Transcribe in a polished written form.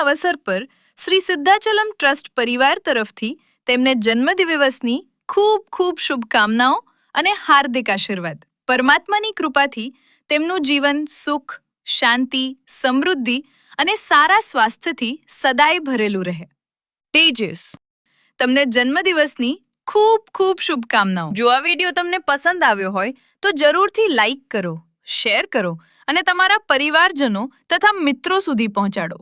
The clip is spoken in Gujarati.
અવસર પર શ્રી સિદ્ધાચલમ ટ્રસ્ટ પરિવાર તરફથી તેમને જન્મદિવસની ખૂબ ખૂબ શુભકામનાઓ અને હાર્દિક આશીર્વાદ. પરમાત્માની કૃપાથી તેમનું જીવન સુખ, શાંતિ, સમૃદ્ધિ અને સારા સ્વાસ્થ્યથી સદાય ભરેલું રહે. તેજસ, તમને જન્મદિવસની ખૂબ ખૂબ શુભકામનાઓ. જો આ વિડીયો તમને પસંદ આવ્યો હોય તો જરૂરથી લાઈક કરો, શેર કરો અને તમારા પરિવારજનો તથા મિત્રો સુધી પહોંચાડો.